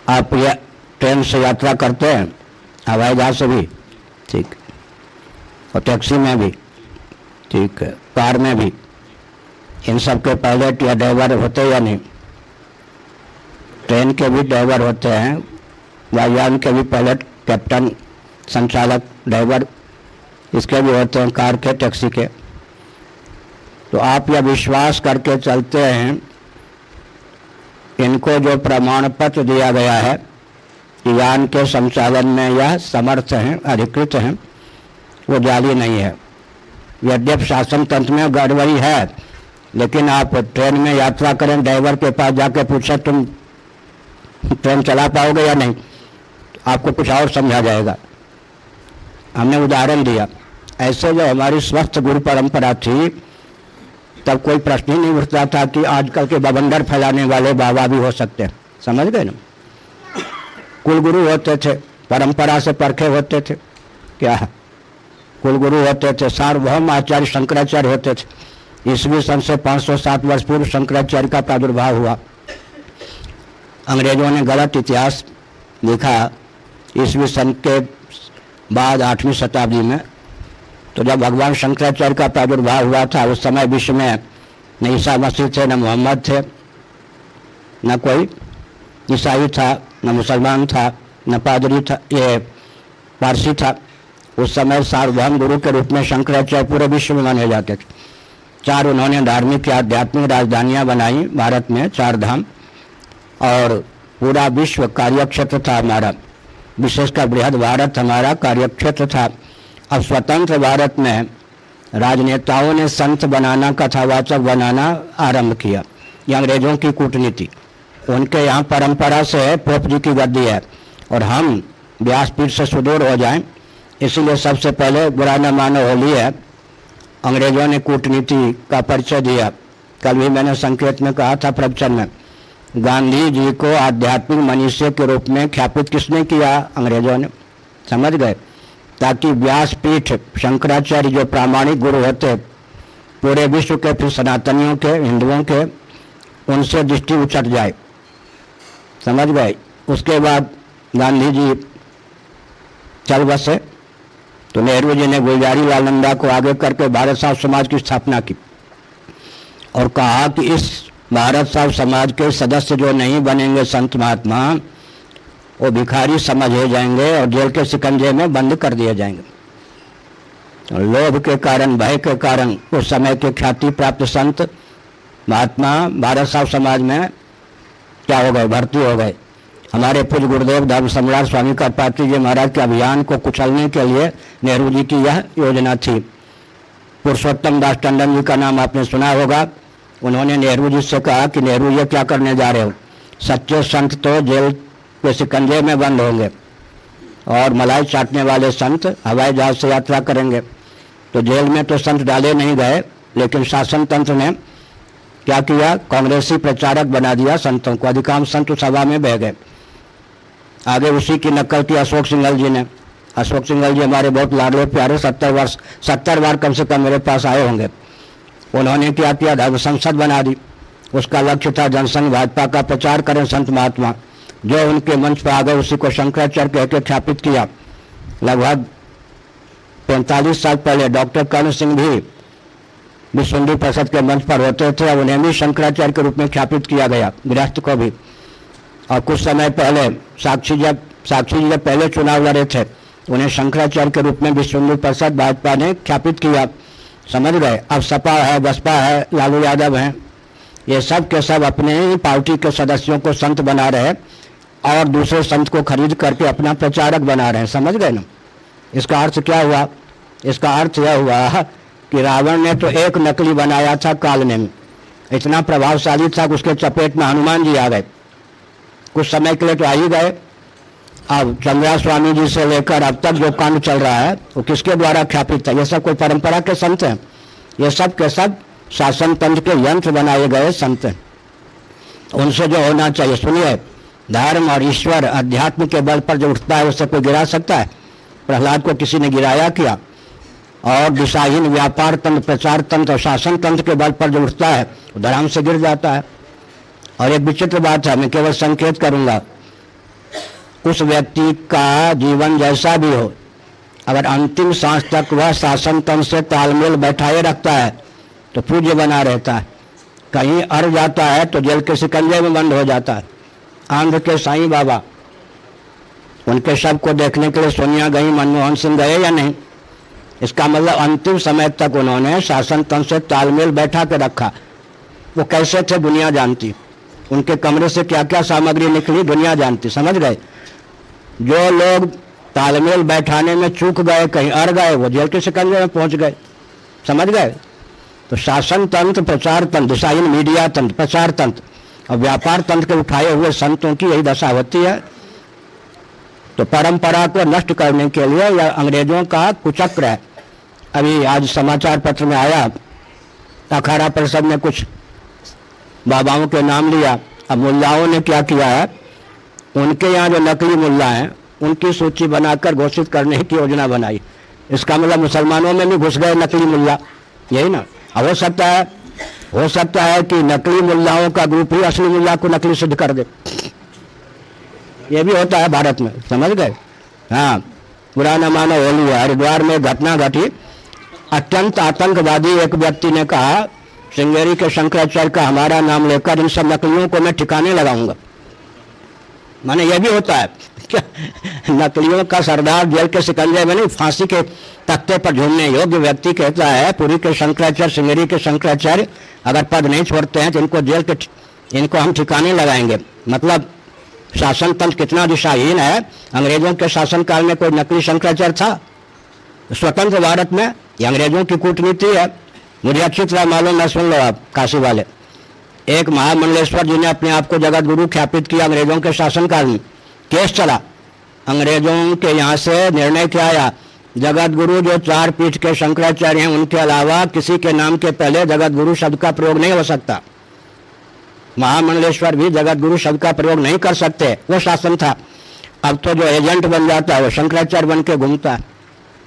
आप ये ट्रेन से यात्रा करते हैं, हवाई जहाज से भी, ठीक, और टैक्सी में भी, ठीक है, कार में भी, इन सब के पायलट या ड्राइवर होते या नहीं? ट्रेन के भी ड्राइवर होते हैं, वायुयान के भी पायलट, कैप्टन, संचालक, ड्राइवर, इसके भी होते हैं, कार के, टैक्सी के। तो आप यह विश्वास करके चलते हैं, इनको जो प्रमाण पत्र दिया गया है कि यान के संचालन में यह समर्थ हैं, अधिकृत हैं, वो जाली नहीं है। यद्यपि शासन तंत्र में गड़बड़ी है, लेकिन आप ट्रेन में यात्रा करें, ड्राइवर के पास जाकर पूछे तुम ट्रेन चला पाओगे या नहीं, तो आपको कुछ और समझा जाएगा। हमने उदाहरण दिया। ऐसे जो हमारी स्वस्थ गुरु परंपरा थी, तब कोई प्रश्न ही नहीं उठता था कि आजकल के बवंडर फैलाने वाले बाबा भी हो सकते हैं। समझ गए ना? कुल गुरु होते थे, परंपरा से परखे होते थे, क्या कुल गुरु होते थे, सार्वभौम आचार्य शंकराचार्य होते थे। ईस्वी सन से 507 वर्ष पूर्व शंकराचार्य का प्रादुर्भाव हुआ। अंग्रेजों ने गलत इतिहास लिखा ईस्वी सन के बाद 8वीं शताब्दी में। तो जब भगवान शंकराचार्य का प्रादुर्भाव हुआ था, उस समय विश्व में न ईसा मसीह थे, न मोहम्मद थे, न कोई ईसाई था, न मुसलमान था, न पादरी था, ये पारसी था। उस समय सार्वभौम गुरु के रूप में शंकराचार्य पूरे विश्व में माने जाते थे। 4 उन्होंने धार्मिक या आध्यात्मिक राजधानियां बनाई भारत में, 4 धाम, और पूरा विश्व कार्यक्षेत्र था हमारा, विशेषकर बृहद भारत हमारा कार्यक्षेत्र था। अब स्वतंत्र भारत में राजनेताओं ने संत बनाना, कथावाचक बनाना आरंभ किया। ये अंग्रेजों की कूटनीति, उनके यहाँ परंपरा से पोप जी की गद्दी है और हम व्यासपीठ से सुदूर हो जाएं, इसीलिए सबसे पहले बुरा न मानो होली है। अंग्रेजों ने कूटनीति का परिचय दिया। कल भी मैंने संकेत में कहा था प्रवचन में, गांधी जी को आध्यात्मिक मनुष्य के रूप में ख्यापित किसने किया? अंग्रेजों ने। समझ गए? ताकि व्यासपीठ शंकराचार्य जो प्रामाणिक गुरु होते पूरे विश्व के, फिर सनातनियों के, हिंदुओं के, उनसे दृष्टि उचट जाए। समझ गए? उसके बाद गांधी जी चल बसे, तो नेहरू जी ने गुलजारी लाल नंदा को आगे करके भारत साहब समाज की स्थापना की और कहा कि इस भारत साहब समाज के सदस्य जो नहीं बनेंगे संत महात्मा, वो भिखारी समझे जाएंगे और जेल के शिकंजे में बंद कर दिए जाएंगे। लोभ के कारण, भय के कारण उस समय के ख्याति प्राप्त संत महात्मा भारत साहब समाज में क्या हो गए? भर्ती हो गए। हमारे पूज्य गुरुदेव धर्म सम्राट स्वामी करपात्री जी महाराज के अभियान को कुचलने के लिए नेहरू जी की यह योजना थी। पुरुषोत्तम दास टंडन जी का नाम आपने सुना होगा। उन्होंने नेहरू जी से कहा कि नेहरू ये क्या करने जा रहे हो? सच्चे संत तो जेल के शिकंजे में बंद होंगे और मलाई चाटने वाले संत हवाई जहाज से यात्रा करेंगे। तो जेल में तो संत डाले नहीं गए, लेकिन शासन तंत्र ने क्या किया? कांग्रेसी प्रचारक बना दिया संतों को। अधिकांश संत सभा में बह गए। आगे उसी की नकल की अशोक सिंघल जी ने। अशोक सिंघल जी हमारे बहुत लाडले प्यारे, 70 बार कम से कम मेरे पास आए होंगे। उन्होंने क्या किया? धर्म संसद बना दी। उसका लक्ष्य था जनसंघ भाजपा का प्रचार करें संत महात्मा। जो उनके मंच पर आ गए उसी को शंकराचार्य कह के ख्यापित किया। लगभग 45 साल पहले डॉक्टर कर्ण सिंह भी विश्व हिंदू परिषद के मंच पर होते थे, और उन्हें भी शंकराचार्य के रूप में ख्यापित किया गया, गृहस्थ को भी। और कुछ समय पहले साक्षी जी जब पहले चुनाव लड़े थे, उन्हें शंकराचार्य के रूप में विश्व हिंदू परिषद भाजपा ने ख्यापित किया। समझ गए? अब सपा है, बसपा है, लालू यादव हैं, ये सब के सब अपने ही पार्टी के सदस्यों को संत बना रहे और दूसरे संत को खरीद करके अपना प्रचारक बना रहे हैं। समझ गए ना? इसका अर्थ क्या हुआ? इसका अर्थ यह हुआ कि रावण ने तो एक नकली बनाया था कालने में, इतना प्रभावशाली था कि उसके चपेट में हनुमान जी आ गए। कुछ समय के लिए तो आ ही गए। अब चंद्रा स्वामी जी से लेकर अब तक जो कांड चल रहा है वो किसके द्वारा ख्यापित था? ये सब कोई परंपरा के संत हैं? ये सब के सब शासन तंत्र के यंत्र बनाए गए संत हैं। उनसे जो होना चाहिए, सुनिए, धर्म और ईश्वर अध्यात्म के बल पर जो उठता है उससे कोई गिरा सकता है? प्रहलाद को किसी ने गिराया क्या? और दिशाहीन व्यापार तंत्र, प्रचार तंत्र और शासन तंत्र के बल पर जो उठता है वो धराम से गिर जाता है। और एक विचित्र बात है, मैं केवल संकेत करूंगा, उस व्यक्ति का जीवन जैसा भी हो, अगर अंतिम सांस तक वह शासन तंत्र से तालमेल बैठाए रखता है तो पूज्य बना रहता है। कहीं अड़ जाता है तो जेल के शिकंजे में बंद हो जाता है। आंध्र के साईं बाबा, उनके शव को देखने के लिए सोनिया गई, मनमोहन सिंह गए या नहीं? इसका मतलब अंतिम समय तक उन्होंने शासन तंत्र से तालमेल बैठा के रखा। वो कैसे थे दुनिया जानती, उनके कमरे से क्या क्या सामग्री निकली दुनिया जानती। समझ गए? जो लोग तालमेल बैठाने में चूक गए, कहीं अड़ गए, वो जेल के शिकंजे में पहुंच गए। समझ गए? तो शासन तंत्र, प्रचार तंत्र, दिशाहीन मीडिया तंत्र, प्रचार तंत्र और व्यापार तंत्र के उठाए हुए संतों की यही दशा होती है। तो परंपरा को नष्ट करने के लिए यह अंग्रेजों का कुचक्र है। अभी आज समाचार पत्र में आया, अखाड़ा परिषद ने कुछ बाबाओं के नाम लिया। अब मुल्लाओं ने क्या किया है, उनके यहाँ जो नकली मुल्ला हैं उनकी सूची बनाकर घोषित करने की योजना बनाई। इसका मतलब मुसलमानों में भी घुस गए नकली मुल्ला, यही ना? हो सकता है कि नकली मुल्लाओं का ग्रुप ही असली मुल्ला को नकली सिद्ध कर दे। ये भी होता है भारत में। समझ गए? हाँ, बुरा न मानो होली है। हरिद्वार में घटना घटी, अत्यंत आतंकवादी एक व्यक्ति ने कहा श्रृंगेरी के शंकराचार्य का हमारा नाम लेकर इन सब नकलियों को मैं ठिकाने लगाऊंगा। माने यह भी होता है क्या? नकलियों का सरदार जेल के शिकंजे में नहीं, फांसी के तख्ते पर झूलने योग्य व्यक्ति कहता है पुरी के शंकराचार्य, श्रृंगेरी के शंकराचार्य अगर पद नहीं छोड़ते हैं तो इनको हम ठिकाने लगाएंगे। मतलब शासन तंत्र कितना दिशाहीन है। अंग्रेजों के शासनकाल में कोई नकली शंकराचार्य था? स्वतंत्र भारत में ये अंग्रेजों की कूटनीति है। मुझे अच्छी तरह मालूम है, सुन लो आप काशी वाले। एक महामंडलेश्वर जी ने अपने आप को जगत गुरु ख्यापित किया अंग्रेजों के शासनकाल में। केस चला, अंग्रेजों के यहाँ से निर्णय क्या आया, जगत गुरु जो 4 पीठ के शंकराचार्य हैं उनके अलावा किसी के नाम के पहले जगत गुरु शब्द का प्रयोग नहीं हो सकता। महामंडलेश्वर भी जगत गुरु शब्द का प्रयोग नहीं कर सकते, वो शासन था। अब तो जो एजेंट बन जाता है वो शंकराचार्य बन के घूमता है।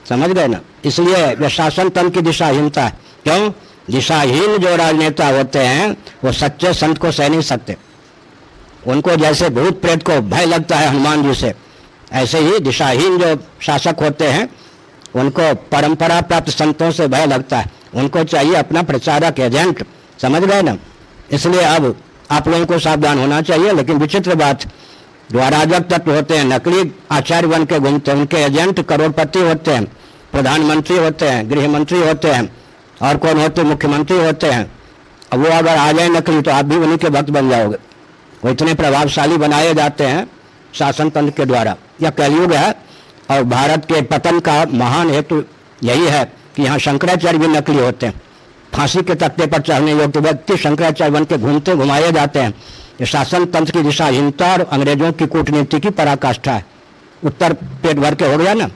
समझ गए ना? इसलिए यह शासन तंत्र की दिशाहीनता है। क्यों? दिशाहीन जो राजनेता होते हैं वो सच्चे संत को सह नहीं सकते। उनको जैसे भूत प्रेत को भय लगता है हनुमान जी से, ऐसे ही दिशाहीन जो शासक होते हैं उनको परंपरा प्राप्त संतों से भय लगता है। उनको चाहिए अपना प्रचारक, एजेंट। समझ गए ना? इसलिए अब आप लोगों को सावधान होना चाहिए। लेकिन विचित्र बात, जो अराजक तत्व होते हैं, नकली आचार्य बन के घूमते हैं, उनके एजेंट करोड़पति होते हैं, प्रधानमंत्री होते हैं, गृह मंत्री होते हैं, और कौन होते, मुख्यमंत्री होते हैं। अब वो अगर आ जाए नकली तो आप भी उन्हीं के भक्त बन जाओगे। वो इतने प्रभावशाली बनाए जाते हैं शासन तंत्र के द्वारा। यह कलयुग है और भारत के पतन का महान हेतु यही है कि यहाँ शंकराचार्य भी नकली होते हैं। फांसी के तख्ते पर चढ़ने योग्य व्यक्ति शंकराचार्य बन के घुमाए जाते हैं। ये शासन तंत्र की दिशाहीनता और अंग्रेजों की कूटनीति की पराकाष्ठा है। उत्तर पेट भर के हो गया ना।